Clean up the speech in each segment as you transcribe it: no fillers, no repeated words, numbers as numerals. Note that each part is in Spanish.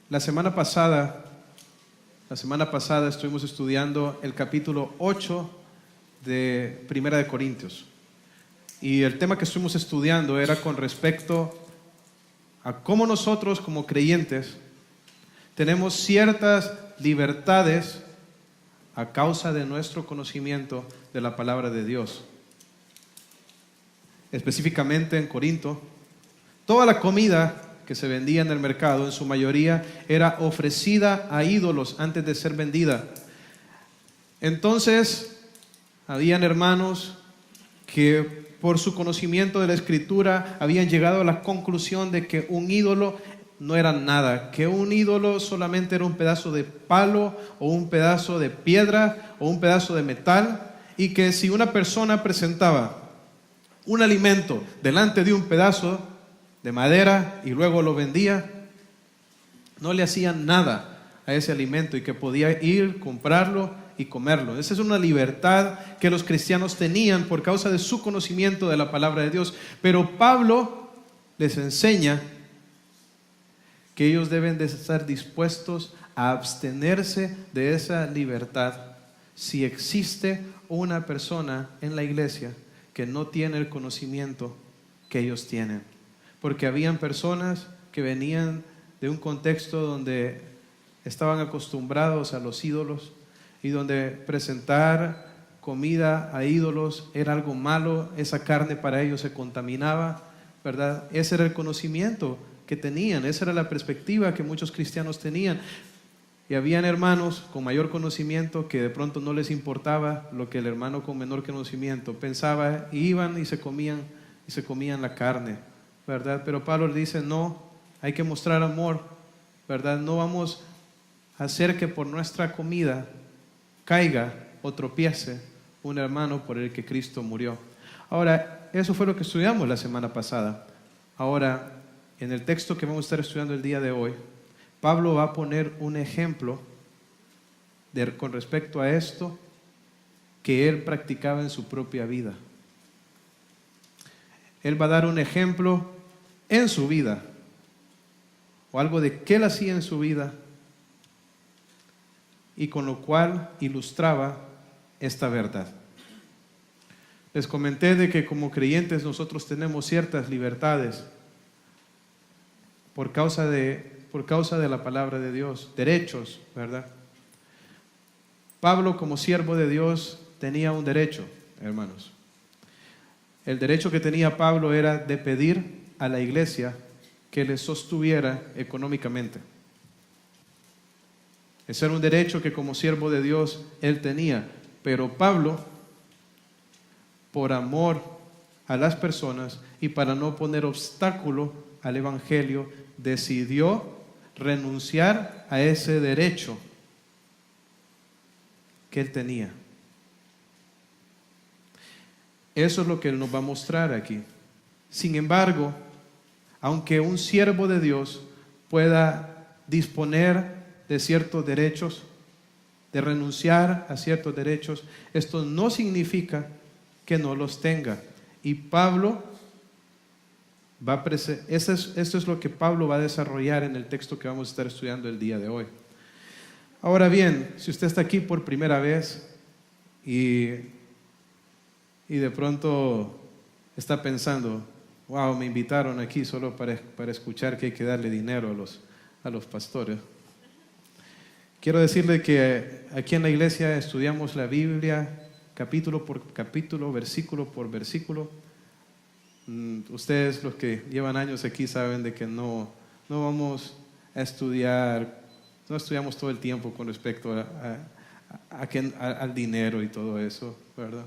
La semana pasada estuvimos estudiando el capítulo 8 de Primera de Corintios. Y el tema que estuvimos estudiando era con respecto a cómo nosotros como creyentes tenemos ciertas libertades a causa de nuestro conocimiento de la palabra de Dios. Específicamente en Corinto, toda la comida que se vendía en el mercado, en su mayoría, era ofrecida a ídolos antes de ser vendida. Entonces, habían hermanos que por su conocimiento de la Escritura habían llegado a la conclusión de que un ídolo no era nada, que un ídolo solamente era un pedazo de palo o un pedazo de piedra o un pedazo de metal, y que si una persona presentaba un alimento delante de un pedazo de madera y luego lo vendía, no le hacían nada a ese alimento y que podía ir, comprarlo y comerlo. Esa es una libertad que los cristianos tenían por causa de su conocimiento de la palabra de Dios. Pero Pablo les enseña que ellos deben de estar dispuestos a abstenerse de esa libertad si existe una persona en la iglesia que no tiene el conocimiento que ellos tienen. Porque habían personas que venían de un contexto donde estaban acostumbrados a los ídolos y donde presentar comida a ídolos era algo malo, esa carne para ellos se contaminaba, ¿verdad? Ese era el conocimiento que tenían, esa era la perspectiva que muchos cristianos tenían. Y habían hermanos con mayor conocimiento que de pronto no les importaba lo que el hermano con menor conocimiento pensaba, y iban y se comían la carne, ¿verdad? Pero Pablo le dice, no, hay que mostrar amor, ¿verdad? No vamos a hacer que por nuestra comida caiga o tropiece un hermano por el que Cristo murió. Ahora, eso fue lo que estudiamos la semana pasada. Ahora, en el texto que vamos a estar estudiando el día de hoy, Pablo va a poner un ejemplo con respecto a esto que él practicaba en su propia vida. Él va a dar un ejemplo en su vida, o algo de que él hacía en su vida, y con lo cual ilustraba esta verdad. Les comenté de que como creyentes nosotros tenemos ciertas libertades por causa de la palabra de Dios, derechos, ¿verdad? Pablo, como siervo de Dios, tenía un derecho, hermanos. El derecho que tenía Pablo era de pedir a la iglesia que le sostuviera económicamente. Ese era un derecho que como siervo de Dios él tenía. Pero Pablo, por amor a las personas y para no poner obstáculo al evangelio, decidió renunciar a ese derecho que él tenía. Eso es lo que él nos va a mostrar aquí. Sin embargo, aunque un siervo de Dios pueda disponer de ciertos derechos, de renunciar a ciertos derechos, esto no significa que no los tenga. Y Pablo esto es lo que Pablo va a desarrollar en el texto que vamos a estar estudiando el día de hoy. Ahora bien, si usted está aquí por primera vez y de pronto está pensando, wow, me invitaron aquí solo para escuchar que hay que darle dinero a los pastores. Quiero decirle que aquí en la iglesia estudiamos la Biblia capítulo por capítulo, versículo por versículo. Ustedes, los que llevan años aquí, saben de que no vamos a estudiar, no estudiamos todo el tiempo con respecto al dinero y todo eso, ¿verdad?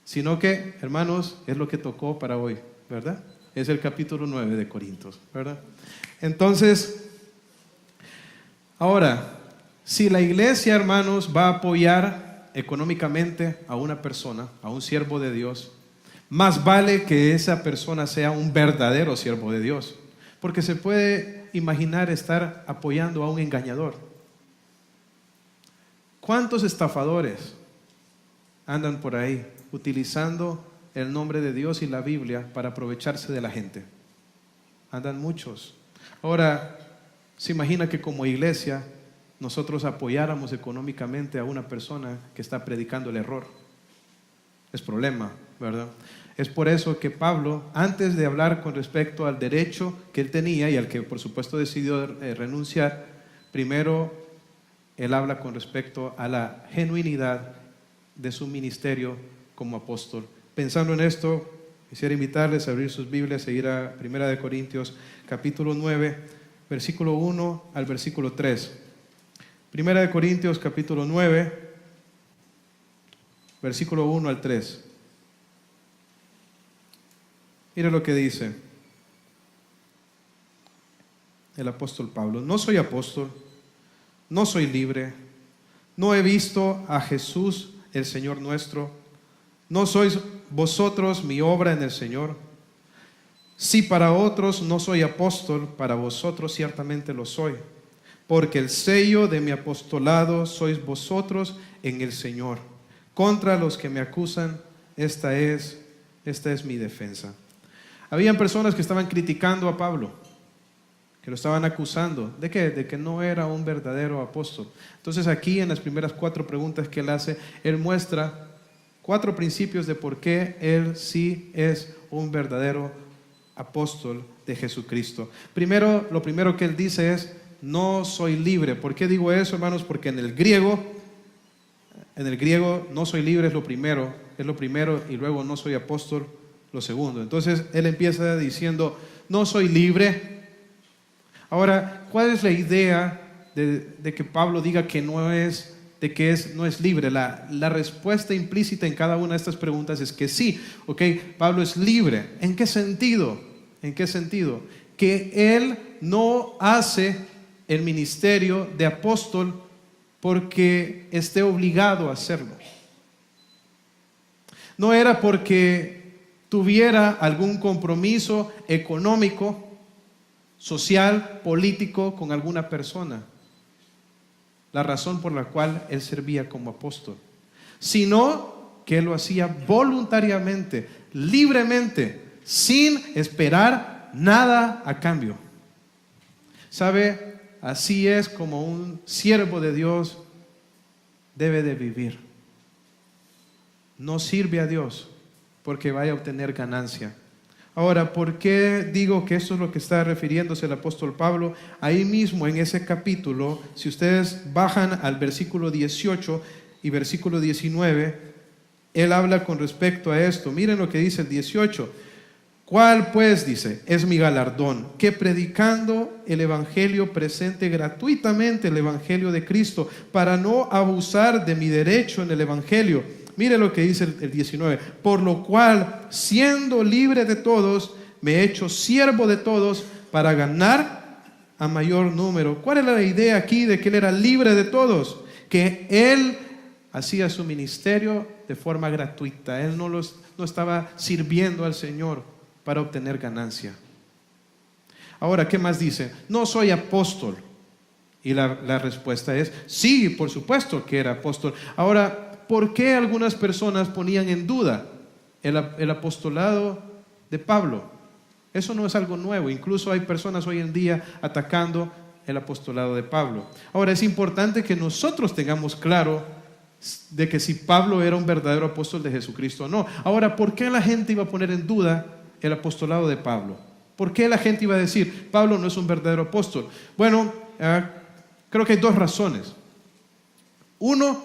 Sino que, hermanos, es lo que tocó para hoy, ¿verdad? Es el capítulo 9 de Corintios, ¿verdad? Entonces, ahora, si la iglesia, hermanos, va a apoyar económicamente a una persona, a un siervo de Dios, más vale que esa persona sea un verdadero siervo de Dios, porque se puede imaginar estar apoyando a un engañador. ¿Cuántos estafadores andan por ahí utilizando el nombre de Dios y la Biblia para aprovecharse de la gente? Andan muchos. Ahora, ¿Se imagina que como iglesia nosotros apoyáramos económicamente a una persona que está predicando el error? Es problema, ¿verdad? Es por eso que Pablo, antes de hablar con respecto al derecho que él tenía y al que por supuesto decidió renunciar, primero él habla con respecto a la genuinidad de su ministerio como apóstol. Pensando en esto, quisiera invitarles a abrir sus Biblias e ir a 1 Corintios capítulo 9, versículo 1 al versículo 3. 1 Corintios capítulo 9, versículo 1 al 3. Mira lo que dice el apóstol Pablo. No soy apóstol, no soy libre, no he visto a Jesús el Señor nuestro, no sois vosotros mi obra en el Señor. Si para otros no soy apóstol, para vosotros ciertamente lo soy, porque el sello de mi apostolado sois vosotros en el Señor. Contra los que me acusan, esta es mi defensa. Habían personas que estaban criticando a Pablo, que lo estaban acusando. ¿De qué? De que no era un verdadero apóstol. Entonces aquí en las primeras 4 preguntas que él hace, él muestra 4 principios de por qué él sí es un verdadero apóstol de Jesucristo. Primero, lo primero que él dice es, no soy libre. ¿Por qué digo eso, hermanos? Porque en el griego no soy libre es lo primero y luego no soy apóstol lo segundo. Entonces él empieza diciendo, no soy libre. Ahora, ¿cuál es la idea de que Pablo diga que no es libre? La respuesta implícita en cada una de estas preguntas es que sí, ¿ok? Pablo es libre. ¿En qué sentido? ¿En qué sentido? Que él no hace el ministerio de apóstol porque esté obligado a hacerlo. No era porque tuviera algún compromiso económico, social, político con alguna persona, la razón por la cual él servía como apóstol, sino que él lo hacía voluntariamente, libremente, sin esperar nada a cambio. ¿Sabe? Así es como un siervo de Dios debe de vivir. No sirve a Dios porque vaya a obtener ganancia. Ahora, ¿por qué digo que esto es lo que está refiriéndose el apóstol Pablo? Ahí mismo en ese capítulo, si ustedes bajan al versículo 18 y versículo 19, él habla con respecto a esto. Miren lo que dice el 18. ¿Cuál pues, dice, es mi galardón? Que predicando el evangelio presente gratuitamente el evangelio de Cristo, para no abusar de mi derecho en el evangelio. Mire lo que dice el 19. Por lo cual, siendo libre de todos, me he hecho siervo de todos para ganar a mayor número. ¿Cuál era la idea aquí de que él era libre de todos? Que él hacía su ministerio de forma gratuita. Él no estaba sirviendo al Señor para obtener ganancia. Ahora, ¿qué más dice? No soy apóstol. Y la respuesta es, sí, por supuesto que era apóstol. Ahora, ¿por qué algunas personas ponían en duda el apostolado de Pablo? Eso no es algo nuevo. Incluso hay personas hoy en día atacando el apostolado de Pablo. Ahora, es importante que nosotros tengamos claro de que si Pablo era un verdadero apóstol de Jesucristo o no. Ahora, ¿por qué la gente iba a poner en duda el apostolado de Pablo? ¿Por qué la gente iba a decir, Pablo no es un verdadero apóstol? Bueno, creo que hay 2 razones. Uno,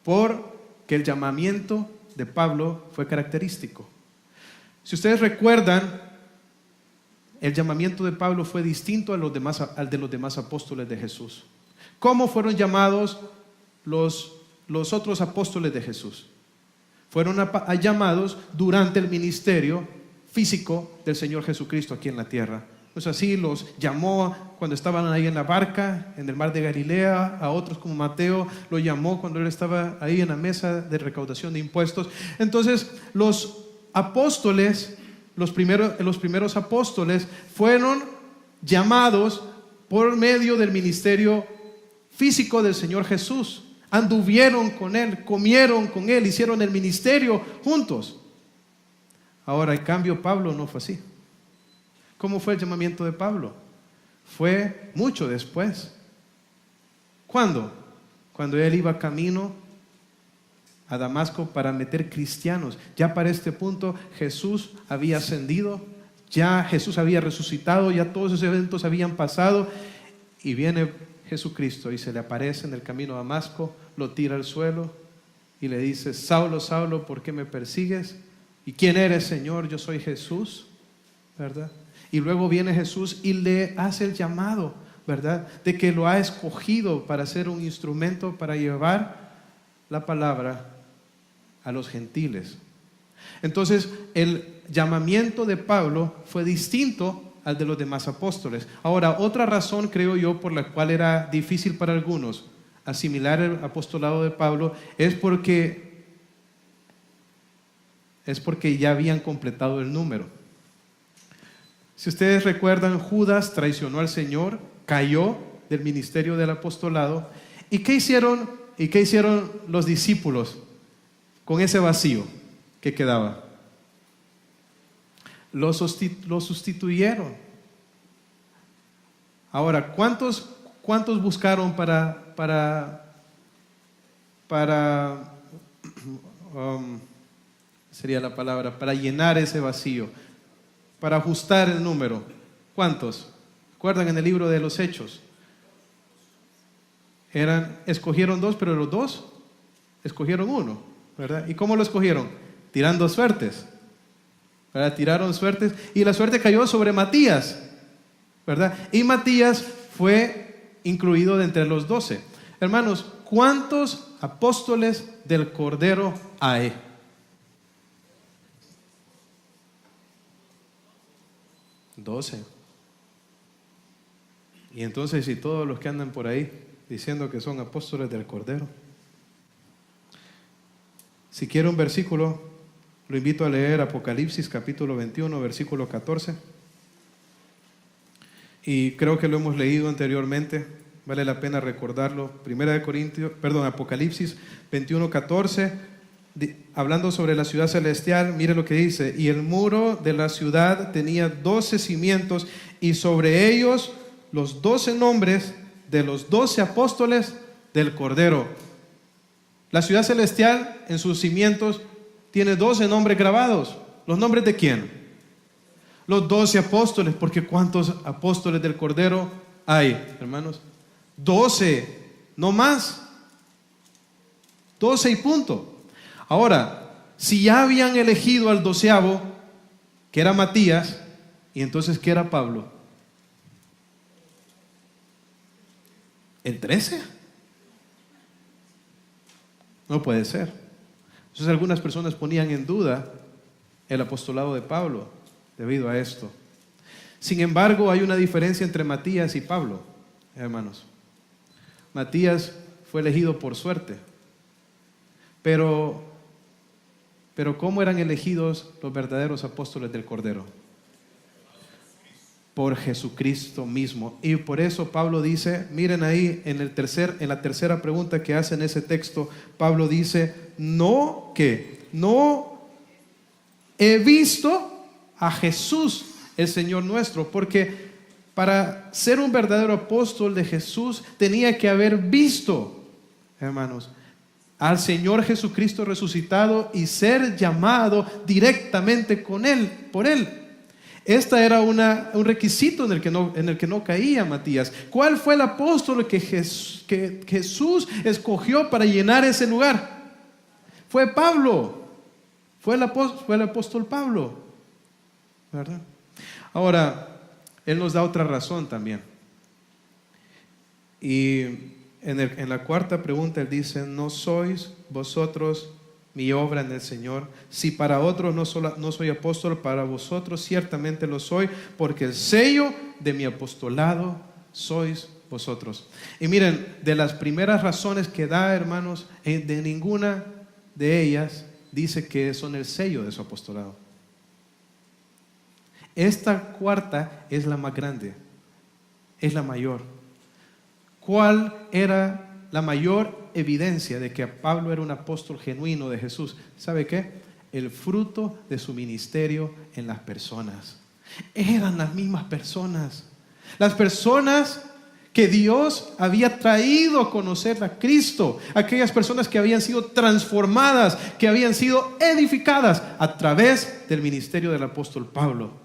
porque el llamamiento de Pablo fue característico. Si ustedes recuerdan, el llamamiento de Pablo fue distinto al de los demás apóstoles de Jesús. ¿Cómo fueron llamados los otros apóstoles de Jesús? Fueron llamados durante el ministerio físico del Señor Jesucristo aquí en la tierra. Pues así los llamó cuando estaban ahí en la barca, en el mar de Galilea. A otros como Mateo lo llamó cuando él estaba ahí en la mesa de recaudación de impuestos. Entonces los apóstoles, los primeros apóstoles fueron llamados por medio del ministerio físico del Señor Jesús. Anduvieron con él, comieron con él, hicieron el ministerio juntos. Ahora, en cambio, Pablo no fue así. ¿Cómo fue el llamamiento de Pablo? fue mucho después. ¿Cuándo? Cuando él iba camino a Damasco para meter cristianos. Ya para este punto Jesús había ascendido, ya Jesús había resucitado, ya todos esos eventos habían pasado, y viene Jesucristo y se le aparece en el camino a Damasco, lo tira al suelo y le dice: Saulo, Saulo, ¿por qué me persigues? ¿Y quién eres, Señor? Yo soy Jesús, ¿verdad? Y luego viene Jesús y le hace el llamado, ¿verdad? De que lo ha escogido para ser un instrumento para llevar la palabra a los gentiles. Entonces, el llamamiento de Pablo fue distinto al de los demás apóstoles. Ahora, otra razón, creo yo, por la cual era difícil para algunos asimilar el apostolado de Pablo es porque ya habían completado el número. Si ustedes recuerdan, Judas traicionó al Señor, cayó del ministerio del apostolado. ¿Y qué hicieron los discípulos con ese vacío que quedaba? Lo sustituyeron. Ahora, ¿cuántos buscaron para sería la palabra, para llenar ese vacío, para ajustar el número? ¿Cuántos? ¿Recuerdan en el libro de los Hechos? Escogieron 2, pero los 2 escogieron 1, ¿verdad? ¿Y cómo lo escogieron? Tirando suertes, ¿verdad? Tiraron suertes y la suerte cayó sobre Matías, ¿verdad? Y Matías fue incluido de entre los 12. Hermanos, ¿cuántos apóstoles del Cordero hay? 12. Y entonces, si todos los que andan por ahí diciendo que son apóstoles del Cordero, si quiere un versículo, lo invito a leer Apocalipsis capítulo 21, versículo 14. Y creo que lo hemos leído anteriormente, vale la pena recordarlo. Apocalipsis 21, 14, hablando sobre la ciudad celestial, mire lo que dice: y el muro de la ciudad tenía 12 cimientos, y sobre ellos los 12 nombres de los 12 apóstoles del Cordero. La ciudad celestial en sus cimientos tiene 12 nombres grabados. ¿Los nombres de quién? Los 12 apóstoles, porque ¿cuántos apóstoles del Cordero hay, hermanos? 12, no más. 12 y punto. Ahora, si ya habían elegido al 12avo, que era Matías, ¿y entonces qué era Pablo? ¿El 13? No puede ser. Entonces algunas personas ponían en duda el apostolado de Pablo debido a esto. Sin embargo, hay una diferencia entre Matías y Pablo, hermanos. Matías fue elegido por suerte. Pero ¿cómo eran elegidos los verdaderos apóstoles del Cordero? Por Jesucristo mismo. Y por eso Pablo dice, miren ahí en la tercera pregunta que hace en ese texto, Pablo dice: no he visto a Jesús el Señor nuestro, porque para ser un verdadero apóstol de Jesús tenía que haber visto, hermanos, al Señor Jesucristo resucitado y ser llamado directamente por Él. Este era un requisito en el que no caía Matías. ¿Cuál fue el apóstol que Jesús escogió para llenar ese lugar? Fue Pablo. Fue el apóstol Pablo, ¿verdad? Ahora, él nos da otra razón también. Y en la cuarta pregunta él dice: ¿no sois vosotros mi obra en el Señor? Si para otros no soy apóstol, para vosotros ciertamente lo soy, porque el sello de mi apostolado sois vosotros. Y miren, de las primeras razones que da, hermanos, de ninguna de ellas dice que son el sello de su apostolado. Esta cuarta es la más grande, es la mayor. ¿Cuál era la mayor evidencia de que Pablo era un apóstol genuino de Jesús? ¿Sabe qué? El fruto de su ministerio en las personas. Eran las mismas personas. Las personas que Dios había traído a conocer a Cristo, aquellas personas que habían sido transformadas, que habían sido edificadas a través del ministerio del apóstol Pablo.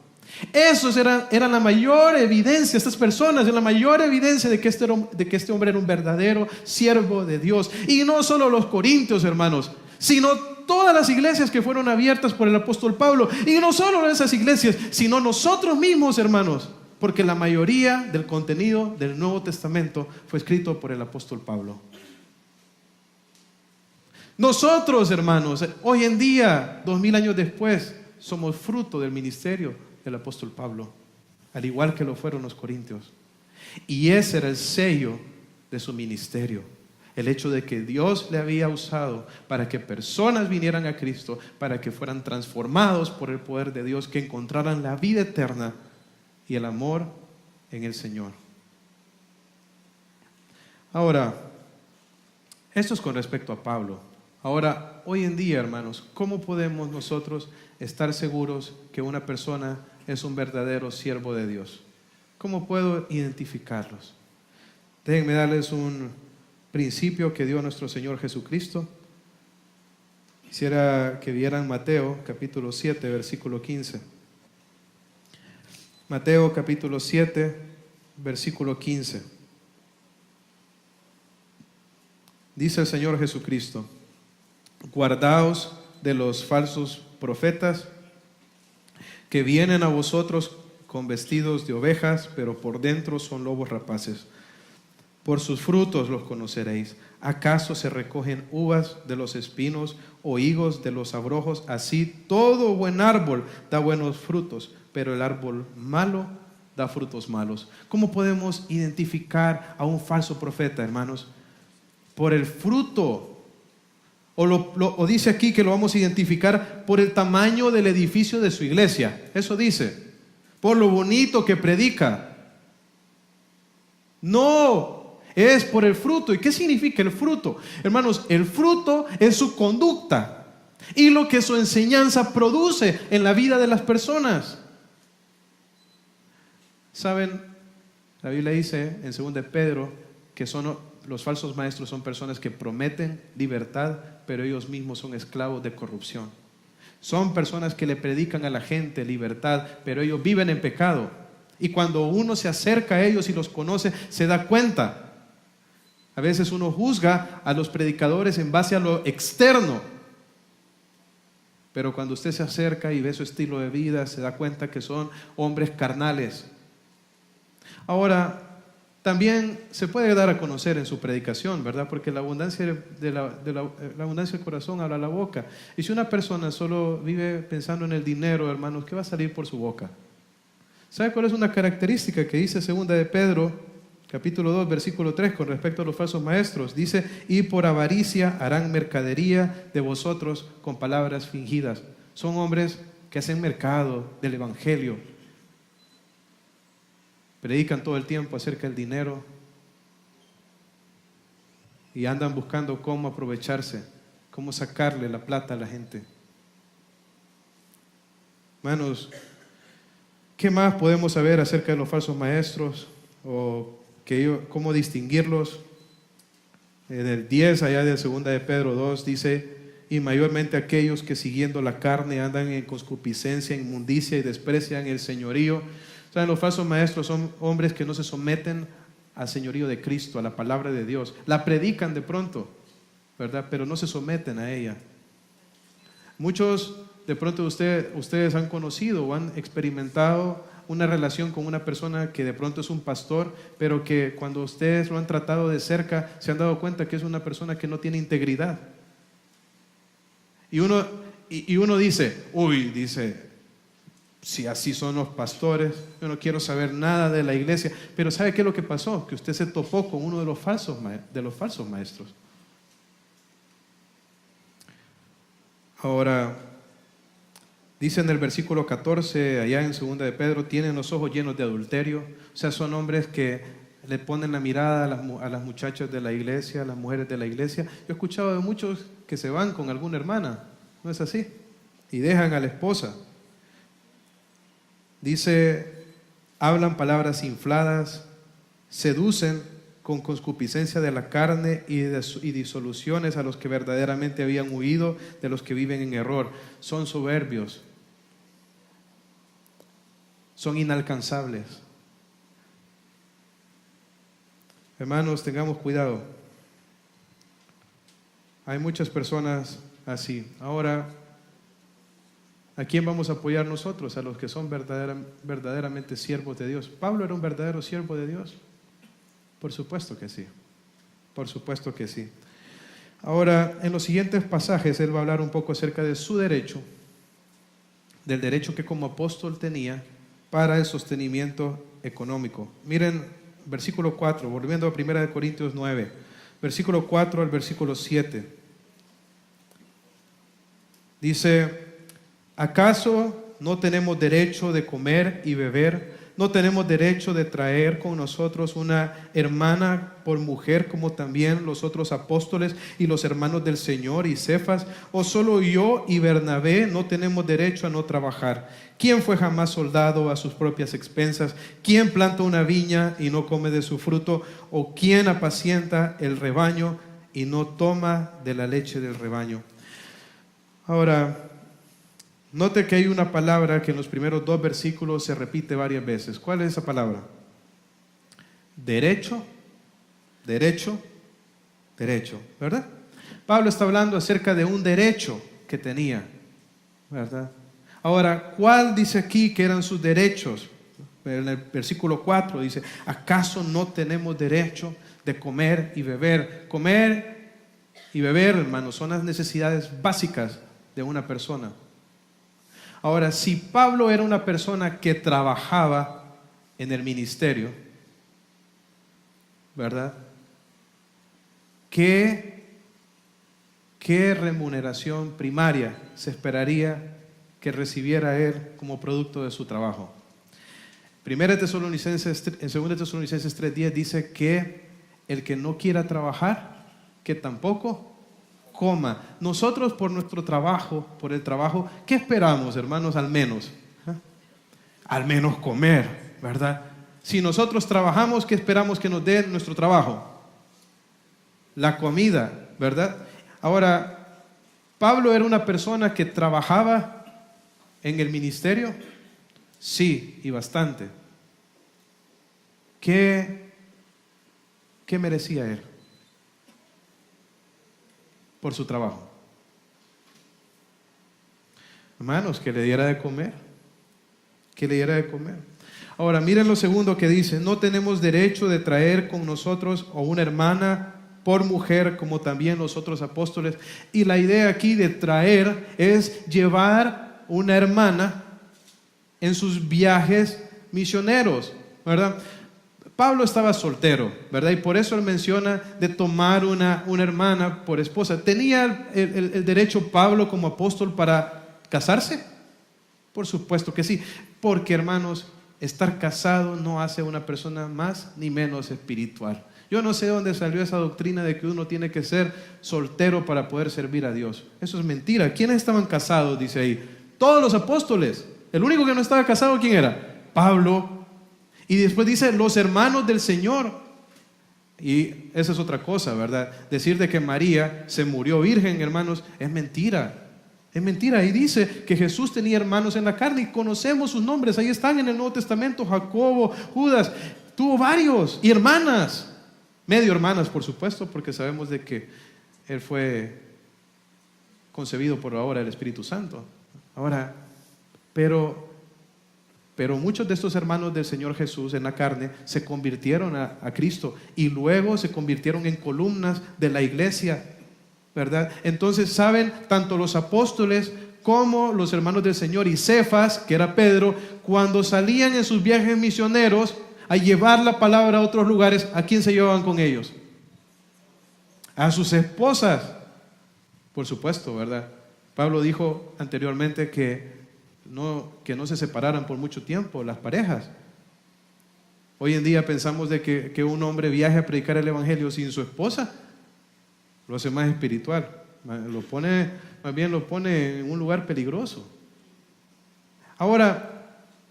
Esos eran la mayor evidencia, estas personas eran la mayor evidencia de que este hombre era un verdadero siervo de Dios. Y no solo los corintios, hermanos, sino todas las iglesias que fueron abiertas por el apóstol Pablo. Y no solo esas iglesias, sino nosotros mismos, hermanos, porque la mayoría del contenido del Nuevo Testamento fue escrito por el apóstol Pablo. Nosotros, hermanos, hoy en día, 2000 años después, somos fruto del ministerio del apóstol Pablo, al igual que lo fueron los corintios. Y ese era el sello de su ministerio, el hecho de que Dios le había usado para que personas vinieran a Cristo, para que fueran transformados por el poder de Dios, que encontraran la vida eterna y el amor en el Señor. Ahora, esto es con respecto a Pablo. Ahora, hoy en día, hermanos, ¿cómo podemos nosotros estar seguros que una persona es un verdadero siervo de Dios? ¿Cómo puedo identificarlos? Déjenme darles un principio que dio nuestro Señor Jesucristo. Quisiera que vieran Mateo capítulo 7, versículo 15. Mateo capítulo 7, versículo 15. Dice el Señor Jesucristo: guardaos de los falsos profetas que vienen a vosotros con vestidos de ovejas, pero por dentro son lobos rapaces. Por sus frutos los conoceréis. ¿Acaso se recogen uvas de los espinos o higos de los abrojos? Así todo buen árbol da buenos frutos, pero el árbol malo da frutos malos. ¿Cómo podemos identificar a un falso profeta, hermanos? Por el fruto. O dice aquí que lo vamos a identificar por el tamaño del edificio de su iglesia. Eso dice. Por lo bonito que predica. No, es por el fruto. ¿Y qué significa el fruto? Hermanos, el fruto es su conducta y lo que su enseñanza produce en la vida de las personas. ¿Saben? La Biblia dice en 2 de Pedro que los falsos maestros son personas que prometen libertad, pero ellos mismos son esclavos de corrupción. Son personas que le predican a la gente libertad, pero ellos viven en pecado. Y cuando uno se acerca a ellos y los conoce, se da cuenta. A veces uno juzga a los predicadores en base a lo externo, pero cuando usted se acerca y ve su estilo de vida, se da cuenta que son hombres carnales. Ahora, también se puede dar a conocer en su predicación, ¿verdad? Porque la abundancia la abundancia del corazón habla la boca. Y si una persona solo vive pensando en el dinero, hermanos, ¿qué va a salir por su boca? ¿Sabe cuál es una característica que dice 2 de Pedro, capítulo 2, versículo 3, con respecto a los falsos maestros? Dice: y por avaricia harán mercadería de vosotros con palabras fingidas. Son hombres que hacen mercado del evangelio. Predican todo el tiempo acerca del dinero y andan buscando cómo aprovecharse, cómo sacarle la plata a la gente. Hermanos, ¿qué más podemos saber acerca de los falsos maestros? O cómo distinguirlos. En el 10, allá de 2 de Pedro 2, dice: y mayormente aquellos que siguiendo la carne andan en concupiscencia, inmundicia y desprecian el señorío. ¿Saben? Los falsos maestros son hombres que no se someten al señorío de Cristo, a la palabra de Dios. La predican de pronto, ¿verdad? Pero no se someten a ella. Muchos de pronto ustedes han conocido o han experimentado una relación con una persona que de pronto es un pastor, pero que cuando ustedes lo han tratado de cerca, se han dado cuenta que es una persona que no tiene integridad. Y uno dice, si así son los pastores, yo no quiero saber nada de la iglesia. Pero ¿sabe qué es lo que pasó? Que usted se topó con uno de los falsos maestros. Ahora, dice en el versículo 14, allá en 2 de Pedro: tienen los ojos llenos de adulterio. O sea, son hombres que le ponen la mirada a las muchachas de la iglesia, a las mujeres de la iglesia. Yo he escuchado de muchos que se van con alguna hermana, ¿no es así? Y dejan a la esposa. Dice hablan palabras infladas, seducen con concupiscencia de la carne y disoluciones a los que verdaderamente habían huido de los que viven en error. Son soberbios, son inalcanzables. Hermanos, tengamos cuidado. Hay muchas personas así. Ahora, ¿a quién vamos a apoyar nosotros? A los que son verdaderamente siervos de Dios. ¿Pablo era un verdadero siervo de Dios? Por supuesto que sí. Por supuesto que sí. Ahora, en los siguientes pasajes, él va a hablar un poco acerca de su derecho, del derecho que como apóstol tenía para el sostenimiento económico. Miren, versículo 4, volviendo a 1 Corintios 9, versículo 4 al versículo 7. Dice: ¿acaso no tenemos derecho de comer y beber? ¿No tenemos derecho de traer con nosotros una hermana por mujer, como también los otros apóstoles y los hermanos del Señor y Cefas? ¿O solo yo y Bernabé no tenemos derecho a no trabajar? ¿Quién fue jamás soldado a sus propias expensas? ¿Quién planta una viña y no come de su fruto? ¿O quién apacienta el rebaño y no toma de la leche del rebaño? Ahora, note que hay una palabra que en los primeros 2 versículos se repite varias veces. ¿Cuál es esa palabra? Derecho, derecho, derecho, ¿verdad? Pablo está hablando acerca de un derecho que tenía, ¿verdad? Ahora, ¿cuál dice aquí que eran sus derechos? En el versículo 4 dice: ¿acaso no tenemos derecho de comer y beber? Comer y beber, hermanos, son las necesidades básicas de una persona. Ahora, si Pablo era una persona que trabajaba en el ministerio, ¿verdad? ¿Qué remuneración primaria se esperaría que recibiera él como producto de su trabajo? En 2 Tesalonicenses 3:10 dice que el que no quiera trabajar, que tampoco coma. Nosotros por nuestro trabajo, por el trabajo, ¿qué esperamos, hermanos? Al menos comer, ¿verdad? Si nosotros trabajamos, ¿qué esperamos que nos dé nuestro trabajo? La comida, ¿verdad? Ahora, ¿Pablo era una persona que trabajaba en el ministerio? Sí, y bastante. ¿Qué merecía él por su trabajo? Hermanos, que le diera de comer. Que le diera de comer. Ahora, miren lo segundo que dice: no tenemos derecho de traer con nosotros a una hermana por mujer, como también los otros apóstoles. Y la idea aquí de traer es llevar una hermana en sus viajes misioneros, ¿verdad? Pablo estaba soltero, ¿verdad? Y por eso él menciona de tomar una hermana por esposa. ¿Tenía el derecho Pablo como apóstol para casarse? Por supuesto que sí, porque, hermanos, estar casado no hace una persona más ni menos espiritual. Yo no sé dónde salió esa doctrina de que uno tiene que ser soltero para poder servir a Dios. Eso es mentira. ¿Quiénes estaban casados? Dice ahí. Todos los apóstoles. El único que no estaba casado, ¿quién era? Pablo. Y después dice los hermanos del Señor. Y esa es otra cosa, ¿verdad? Decir de que María se murió virgen, hermanos, es mentira. Es mentira. Y dice que Jesús tenía hermanos en la carne y conocemos sus nombres. Ahí están en el Nuevo Testamento: Jacobo, Judas. Tuvo varios. Y hermanas. Medio hermanas, por supuesto, porque sabemos de que él fue concebido por la obra del Espíritu Santo. Ahora, pero muchos de estos hermanos del Señor Jesús en la carne se convirtieron a Cristo y luego se convirtieron en columnas de la iglesia, ¿verdad? Entonces, saben, tanto los apóstoles como los hermanos del Señor y Cefas, que era Pedro, cuando salían en sus viajes misioneros a llevar la palabra a otros lugares, ¿a quién se llevaban con ellos? A sus esposas, por supuesto, ¿verdad? Pablo dijo anteriormente que no se separaran por mucho tiempo las parejas. Hoy en día pensamos de que un hombre viaje a predicar el evangelio sin su esposa, lo hace más espiritual, lo pone en un lugar peligroso. Ahora,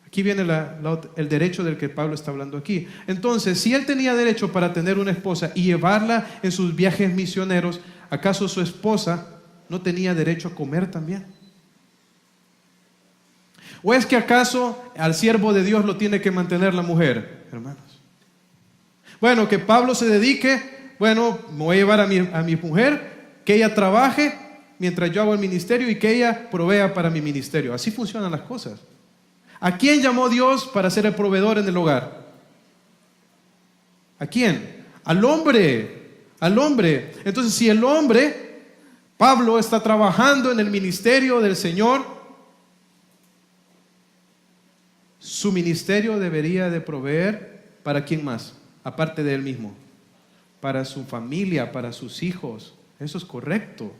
Aquí viene el derecho del que Pablo está hablando aquí. Entonces, si él tenía derecho para tener una esposa y llevarla en sus viajes misioneros, ¿acaso su esposa no tenía derecho a comer también? ¿O es que acaso al siervo de Dios lo tiene que mantener la mujer, hermanos? Bueno, que Pablo se dedique, bueno, me voy a llevar a mi mujer, que ella trabaje mientras yo hago el ministerio y que ella provea para mi ministerio. Así funcionan las cosas. ¿A quién llamó Dios para ser el proveedor en el hogar? ¿A quién? Al hombre. Al hombre. Entonces, si el hombre, Pablo, está trabajando en el ministerio del Señor, su ministerio debería de proveer ¿para quién más? Aparte de él mismo. Para su familia, para sus hijos. Eso es correcto.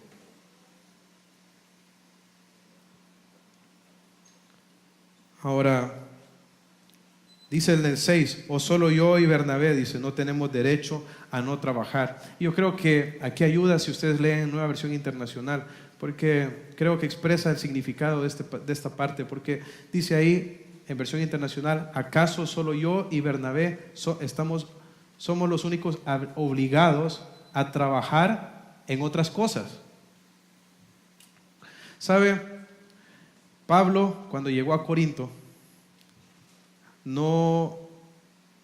Ahora, dice en el 6, o solo yo y Bernabé, dice, no tenemos derecho a no trabajar. Yo creo que aquí ayuda si ustedes leen Nueva Versión Internacional, porque creo que expresa el significado de esta parte, porque dice ahí en versión internacional, ¿acaso solo yo y Bernabé somos los únicos obligados a trabajar en otras cosas? ¿Sabe? Pablo, cuando llegó a Corinto, no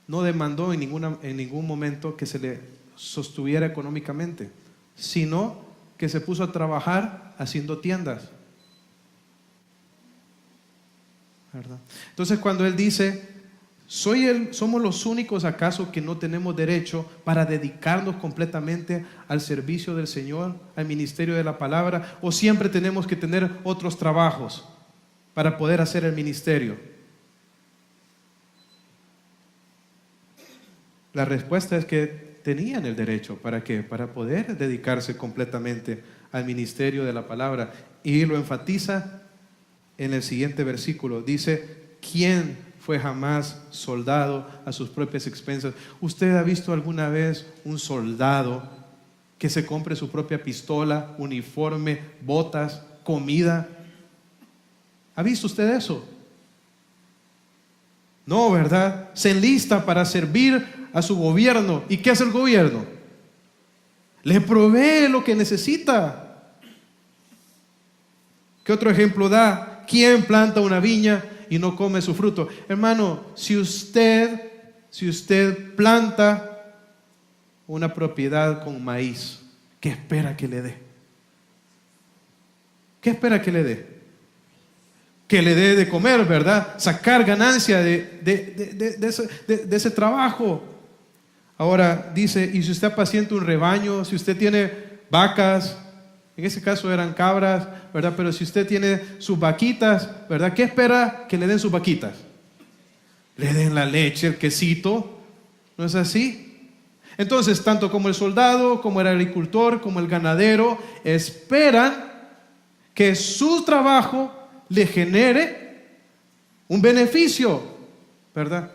demandó en ningún momento que se le sostuviera económicamente, sino que se puso a trabajar haciendo tiendas. ¿Verdad? Entonces, cuando él dice, ¿somos los únicos acaso que no tenemos derecho para dedicarnos completamente al servicio del Señor, al ministerio de la palabra, o siempre tenemos que tener otros trabajos para poder hacer el ministerio? La respuesta es que tenían el derecho. ¿Para qué? Para poder dedicarse completamente al ministerio de la palabra. Y lo enfatiza en el siguiente versículo. Dice, ¿quién fue jamás soldado a sus propias expensas? ¿Usted ha visto alguna vez un soldado que se compre su propia pistola, uniforme, botas, comida? ¿Ha visto usted eso? No, ¿verdad? Se enlista para servir a su gobierno. ¿Y qué hace el gobierno? Le provee lo que necesita. ¿Qué otro ejemplo da? ¿Quién planta una viña y no come su fruto? Hermano, si usted planta una propiedad con maíz, ¿qué espera que le dé? ¿Qué espera que le dé? Que le dé de comer, ¿verdad? Sacar ganancia de ese trabajo. Ahora dice, y si usted apacienta un rebaño, si usted tiene vacas, en ese caso eran cabras, ¿verdad? Pero si usted tiene sus vaquitas, ¿verdad? ¿Qué espera que le den sus vaquitas? Le den la leche, el quesito. ¿No es así? Entonces, tanto como el soldado, como el agricultor, como el ganadero, esperan que su trabajo le genere un beneficio, ¿verdad?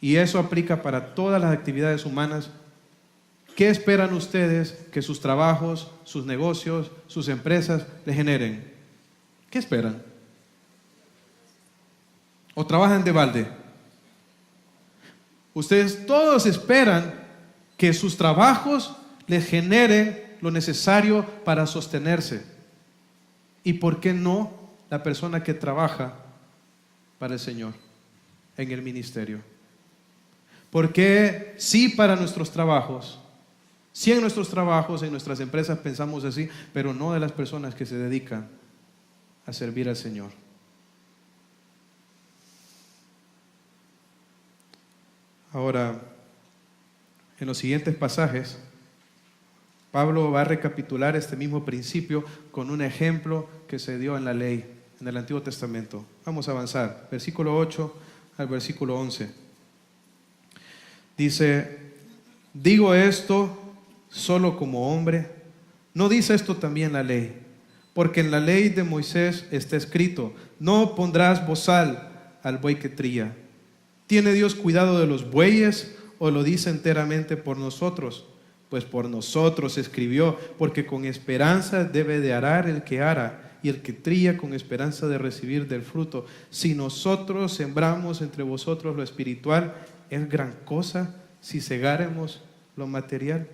Y eso aplica para todas las actividades humanas. ¿Qué esperan ustedes que sus trabajos, sus negocios, sus empresas le generen? ¿Qué esperan? ¿O trabajan de balde? Ustedes todos esperan que sus trabajos les generen lo necesario para sostenerse. ¿Y por qué no la persona que trabaja para el Señor en el ministerio? ¿Por qué sí para nuestros trabajos? Sí en nuestros trabajos, en nuestras empresas pensamos así, pero no de las personas que se dedican a servir al Señor. Ahora, en los siguientes pasajes, Pablo va a recapitular este mismo principio con un ejemplo que se dio en la ley, en el Antiguo Testamento. Vamos a avanzar, versículo 8 al versículo 11. Dice, digo esto solo como hombre. ¿No dice esto también la ley? Porque en la ley de Moisés está escrito, no pondrás bozal al buey que trilla. ¿Tiene Dios cuidado de los bueyes o lo dice enteramente por nosotros? Pues por nosotros escribió, porque con esperanza debe de arar el que ara y el que trilla con esperanza de recibir del fruto. Si nosotros sembramos entre vosotros lo espiritual, es gran cosa si segáremos lo material.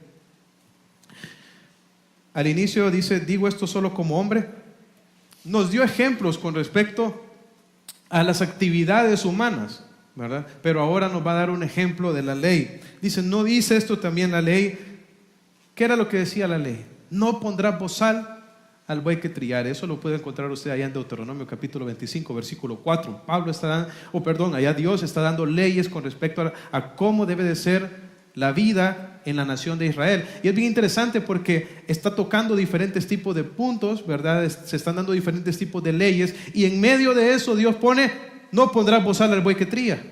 Al inicio dice, digo esto solo como hombre. Nos dio ejemplos con respecto a las actividades humanas, ¿verdad? Pero ahora nos va a dar un ejemplo de la ley. Dice, ¿no dice esto también la ley? ¿Qué era lo que decía la ley? No pondrás bozal al buey que trillar. Eso lo puede encontrar usted allá en Deuteronomio capítulo 25, versículo 4. Allá Dios está dando leyes con respecto a cómo debe de ser la vida en la nación de Israel. Y es bien interesante porque está tocando diferentes tipos de puntos, ¿verdad? Se están dando diferentes tipos de leyes, y en medio de eso Dios pone, no pondrás bozal al buey que trilla.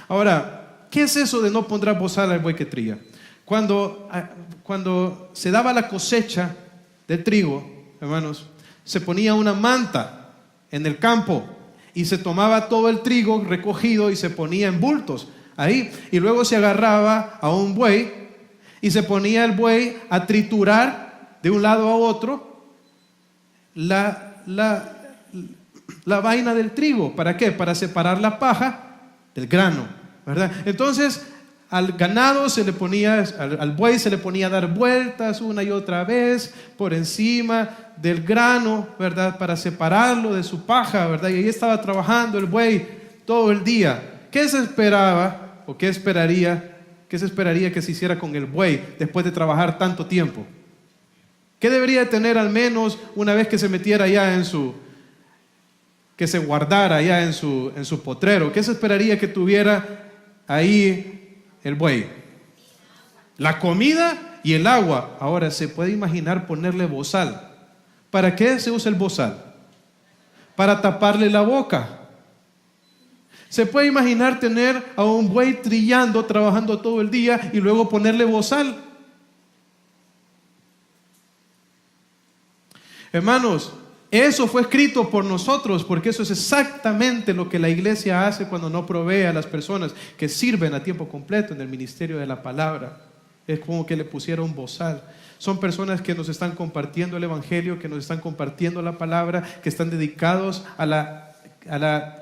Ahora, ¿qué es eso de no pondrás bozal al buey que trilla? Cuando se daba la cosecha de trigo, hermanos, se ponía una manta en el campo y se tomaba todo el trigo recogido y se ponía en bultos ahí, y luego se agarraba a un buey y se ponía el buey a triturar de un lado a otro la vaina del trigo. ¿Para qué? Para separar la paja del grano, ¿verdad? Entonces al ganado se le ponía, al buey se le ponía a dar vueltas una y otra vez por encima del grano, ¿verdad? Para separarlo de su paja, ¿verdad? Y ahí estaba trabajando el buey todo el día. ¿Qué se esperaba o qué se esperaría que se hiciera con el buey después de trabajar tanto tiempo? ¿Qué debería tener al menos una vez que se metiera allá que se guardara allá en su potrero? ¿Qué se esperaría que tuviera ahí el buey? La comida y el agua. Ahora, ¿se puede imaginar ponerle bozal? ¿Para qué se usa el bozal? Para taparle la boca. ¿Se puede imaginar tener a un buey trillando, trabajando todo el día y luego ponerle bozal? Hermanos, eso fue escrito por nosotros, porque eso es exactamente lo que la iglesia hace cuando no provee a las personas que sirven a tiempo completo en el ministerio de la palabra. Es como que le pusieron un bozal. Son personas que nos están compartiendo el evangelio, que nos están compartiendo la palabra, que están dedicados a la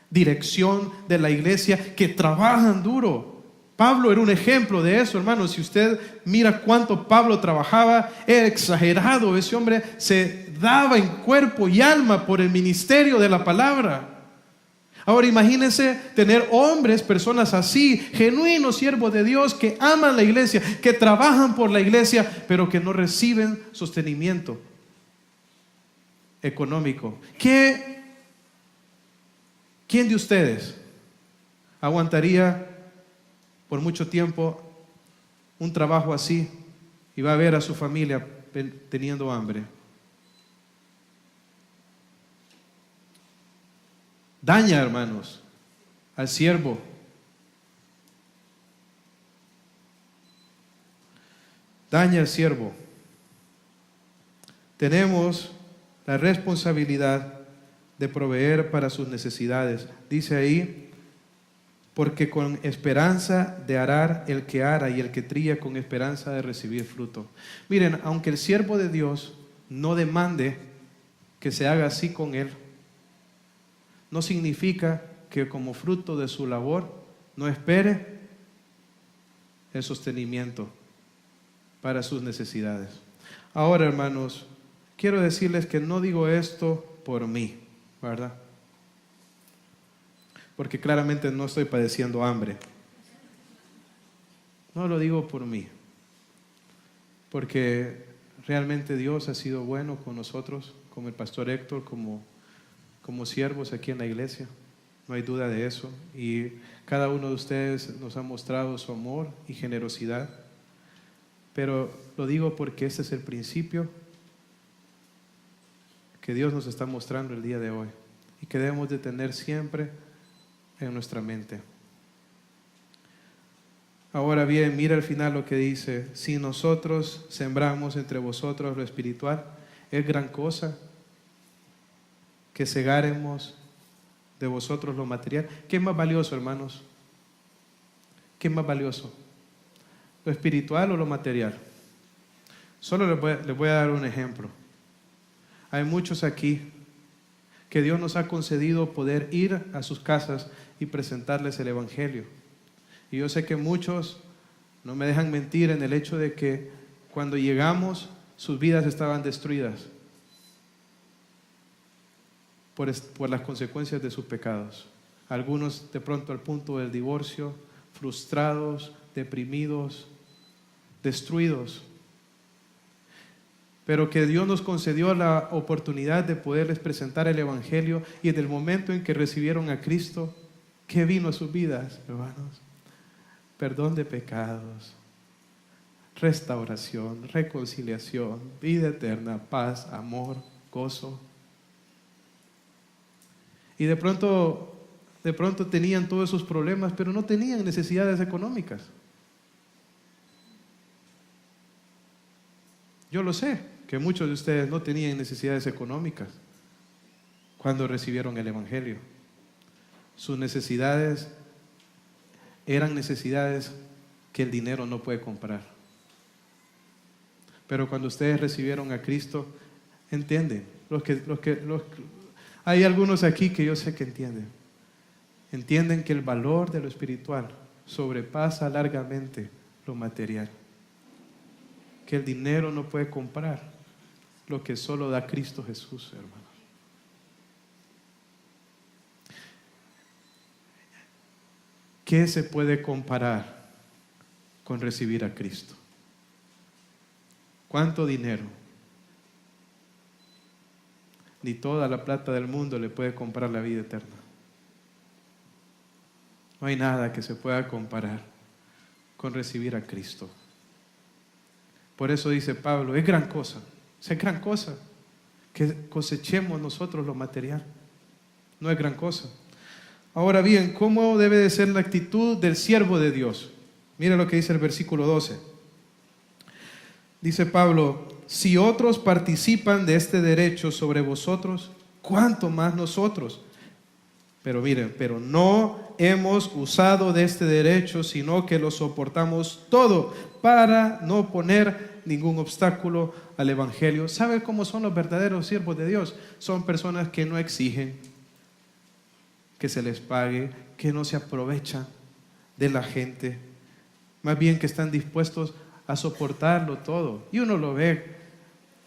dirección de la iglesia, que trabajan duro. Pablo era un ejemplo de eso, hermanos. Si usted mira cuánto Pablo trabajaba, era exagerado. Ese hombre se daba en cuerpo y alma por el ministerio de la palabra. Ahora imagínense tener hombres, personas así, genuinos siervos de Dios, que aman la iglesia, que trabajan por la iglesia, pero que no reciben sostenimiento económico. ¿Quién de ustedes aguantaría por mucho tiempo un trabajo así y va a ver a su familia teniendo hambre? Daña, hermanos, al siervo. Daña al siervo. Tenemos la responsabilidad de proveer para sus necesidades. Dice ahí, porque con esperanza de arar el que ara y el que trilla con esperanza de recibir fruto. Miren, aunque el siervo de Dios no demande que se haga así con él, no significa que como fruto de su labor no espere el sostenimiento para sus necesidades. Ahora, hermanos, quiero decirles que no digo esto por mí, ¿verdad? Porque claramente no estoy padeciendo hambre. No lo digo por mí, porque realmente Dios ha sido bueno con nosotros, como el pastor Héctor, como siervos aquí en la iglesia. No hay duda de eso. Y cada uno de ustedes nos ha mostrado su amor y generosidad. Pero lo digo porque este es el principio que Dios nos está mostrando el día de hoy y que debemos de tener siempre en nuestra mente. Ahora bien, mira al final lo que dice: si nosotros sembramos entre vosotros lo espiritual, es gran cosa que segáremos de vosotros lo material. ¿Qué es más valioso, hermanos? ¿Qué es más valioso? ¿Lo espiritual o lo material? Solo les voy a dar un ejemplo. Hay muchos aquí que Dios nos ha concedido poder ir a sus casas y presentarles el Evangelio. Y yo sé que muchos no me dejan mentir en el hecho de que cuando llegamos, sus vidas estaban destruidas por las consecuencias de sus pecados. Algunos de pronto al punto del divorcio, frustrados, deprimidos, destruidos. Pero que Dios nos concedió la oportunidad de poderles presentar el Evangelio, y en el momento en que recibieron a Cristo, ¿qué vino a sus vidas, hermanos? Perdón de pecados, restauración, reconciliación, vida eterna, paz, amor, gozo. Y de pronto tenían todos esos problemas, pero no tenían necesidades económicas. Yo lo sé, que muchos de ustedes no tenían necesidades económicas cuando recibieron el Evangelio. Sus necesidades eran necesidades que el dinero no puede comprar. Pero cuando ustedes recibieron a Cristo, entienden. Hay algunos aquí que yo sé que entienden. Entienden que el valor de lo espiritual sobrepasa largamente lo material. Que el dinero no puede comprar lo que solo da Cristo Jesús, hermanos. ¿Qué se puede comparar con recibir a Cristo? ¿Cuánto dinero? Ni toda la plata del mundo le puede comprar la vida eterna. No hay nada que se pueda comparar con recibir a Cristo. Por eso dice Pablo, es gran cosa que cosechemos nosotros lo material. No es gran cosa. Ahora bien, ¿cómo debe de ser la actitud del siervo de Dios? Mira lo que dice el versículo 12. Dice Pablo, si otros participan de este derecho sobre vosotros, ¿cuánto más nosotros? Pero miren, pero no hemos usado de este derecho, sino que lo soportamos todo para no poner ningún obstáculo al Evangelio. ¿Sabe cómo son los verdaderos siervos de Dios? Son personas que no exigen que se les pague, que no se aprovechan de la gente, más bien que están dispuestos a soportarlo todo. Y uno lo ve.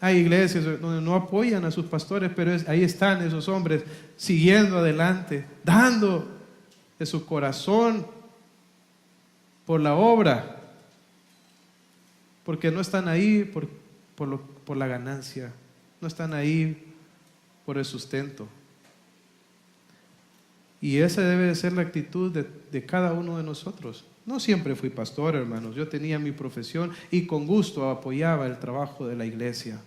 Hay iglesias donde no apoyan a sus pastores, pero ahí están esos hombres siguiendo adelante, dando de su corazón por la obra, porque no están ahí por la ganancia, no están ahí por el sustento. Y esa debe de ser la actitud de cada uno de nosotros. No siempre fui pastor, hermanos. Yo tenía mi profesión y con gusto apoyaba el trabajo de la iglesia.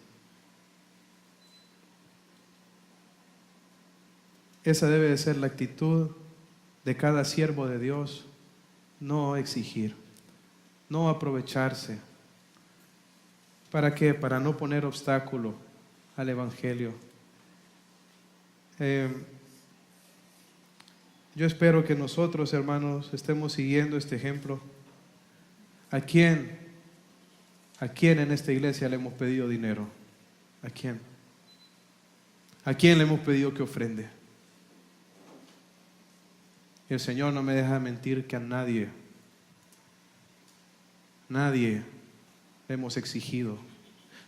Esa debe de ser la actitud de cada siervo de Dios. No exigir, no aprovecharse. ¿Para qué? Para no poner obstáculo al Evangelio. Yo espero que nosotros, hermanos, estemos siguiendo este ejemplo. ¿A quién en esta iglesia le hemos pedido dinero? ¿A quién? ¿A quién le hemos pedido que ofrende? Y el Señor no me deja mentir que a nadie le hemos exigido.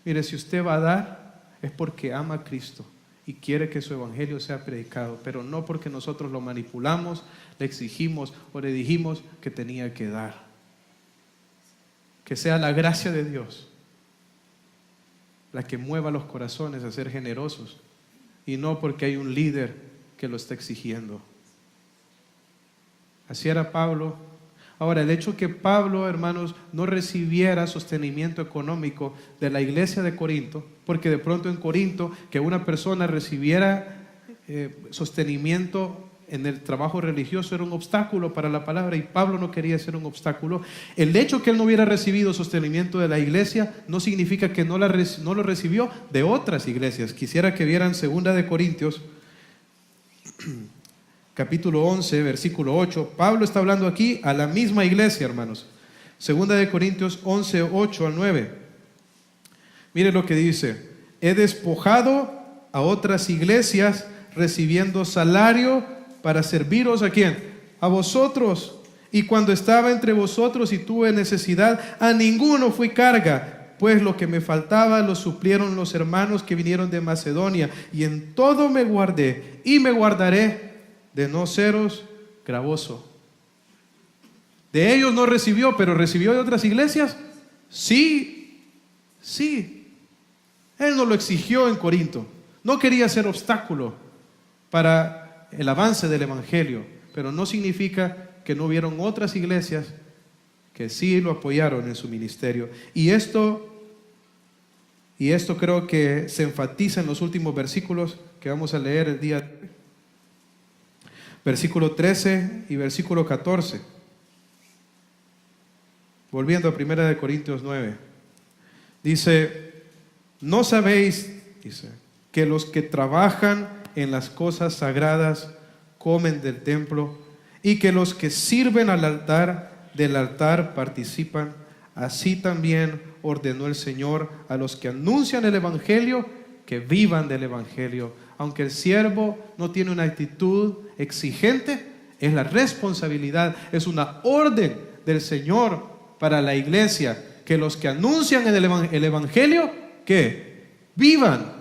Mire, si usted va a dar, es porque ama a Cristo y quiere que su evangelio sea predicado, pero no porque nosotros lo manipulamos, le exigimos o le dijimos que tenía que dar. Que sea la gracia de Dios la que mueva los corazones a ser generosos, y no porque hay un líder que lo está exigiendo. Así era Pablo. Ahora, el hecho que Pablo, hermanos, no recibiera sostenimiento económico de la iglesia de Corinto, porque de pronto en Corinto que una persona recibiera sostenimiento en el trabajo religioso era un obstáculo para la palabra, y Pablo no quería ser un obstáculo. El hecho que él no hubiera recibido sostenimiento de la iglesia no significa que no lo recibió de otras iglesias. Quisiera que vieran 2 de Corintios capítulo 11, versículo 8. Pablo está hablando aquí a la misma iglesia, hermanos. 2 de Corintios 11, 8 al 9. Mire lo que dice: he despojado a otras iglesias, recibiendo salario para serviros ¿a quién? A vosotros. Y cuando estaba entre vosotros y tuve necesidad, a ninguno fui carga, pues lo que me faltaba lo suplieron los hermanos que vinieron de Macedonia, y en todo me guardé y me guardaré de no seros gravoso. De ellos no recibió, pero recibió de otras iglesias. Sí, sí. Él no lo exigió en Corinto. No quería ser obstáculo para el avance del evangelio, pero no significa que no hubieron otras iglesias que sí lo apoyaron en su ministerio. Y esto creo que se enfatiza en los últimos versículos que vamos a leer el día de hoy. Versículo 13 y versículo 14. Volviendo a 1 Corintios 9. Dice, ¿no sabéis, dice, que los que trabajan en las cosas sagradas comen del templo, y que los que sirven al altar, del altar participan? Así también ordenó el Señor a los que anuncian el evangelio que vivan del evangelio. Aunque el siervo no tiene una actitud exigente, es la responsabilidad, es una orden del Señor para la iglesia, que los que anuncian el evangelio, que vivan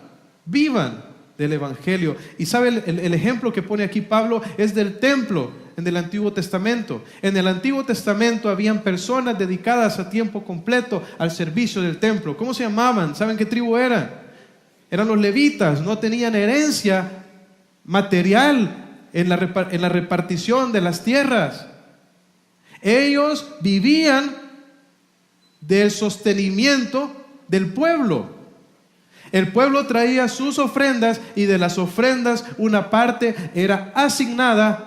del evangelio. Y sabe, el ejemplo que pone aquí Pablo es del templo en el Antiguo Testamento. En el Antiguo Testamento habían personas dedicadas a tiempo completo al servicio del templo. ¿Cómo se llamaban? ¿Saben qué tribu eran? Eran los levitas. No tenían herencia material en la repartición de las tierras. Ellos vivían del sostenimiento del pueblo. El pueblo traía sus ofrendas, y de las ofrendas una parte era asignada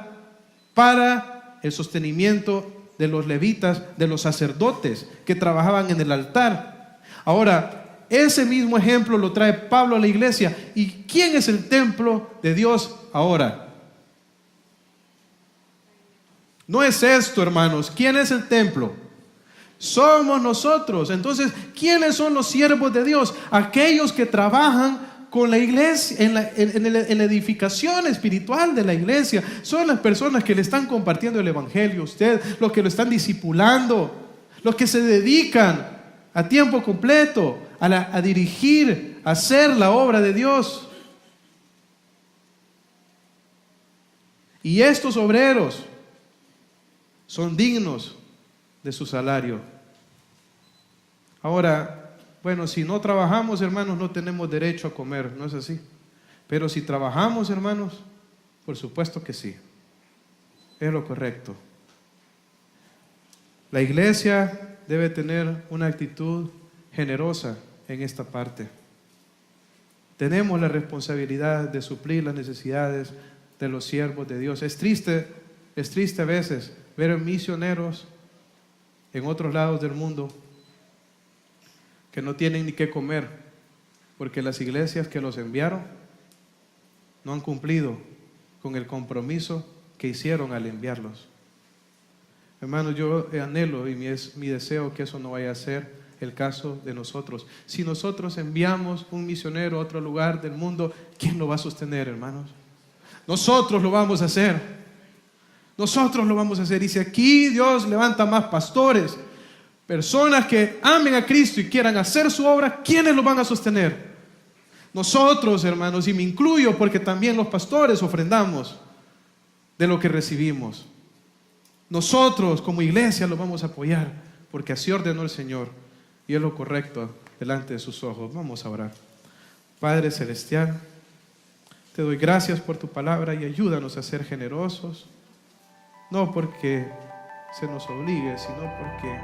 para el sostenimiento de los levitas, de los sacerdotes que trabajaban en el altar. Ahora, ese mismo ejemplo lo trae Pablo a la iglesia. ¿Y quién es el templo de Dios ahora? No es esto, hermanos. ¿Quién es el templo? Somos nosotros. Entonces, ¿quiénes son los siervos de Dios? Aquellos que trabajan con la iglesia, en la edificación espiritual de la iglesia. Son las personas que le están compartiendo el evangelio a usted, los que lo están discipulando, los que se dedican a tiempo completo a dirigir, a hacer la obra de Dios. Y estos obreros son dignos de su salario. Ahora, bueno, si no trabajamos, hermanos, no tenemos derecho a comer, ¿no es así? Pero si trabajamos, hermanos, por supuesto que sí. Es lo correcto. La iglesia debe tener una actitud generosa en esta parte. Tenemos la responsabilidad de suplir las necesidades de los siervos de Dios. Es triste a veces ver misioneros en otros lados del mundo que no tienen ni qué comer, porque las iglesias que los enviaron no han cumplido con el compromiso que hicieron al enviarlos. Hermanos, yo anhelo y es mi deseo que eso no vaya a ser el caso de nosotros. Si nosotros enviamos un misionero a otro lugar del mundo, ¿quién lo va a sostener, hermanos? Nosotros lo vamos a hacer. Nosotros lo vamos a hacer. Y si aquí Dios levanta más pastores, personas que amen a Cristo y quieran hacer su obra, ¿quiénes lo van a sostener? Nosotros, hermanos, y me incluyo porque también los pastores ofrendamos de lo que recibimos. Nosotros como iglesia lo vamos a apoyar porque así ordenó el Señor y es lo correcto delante de sus ojos. Vamos a orar. Padre Celestial, te doy gracias por tu palabra y ayúdanos a ser generosos, no porque se nos obligue, sino porque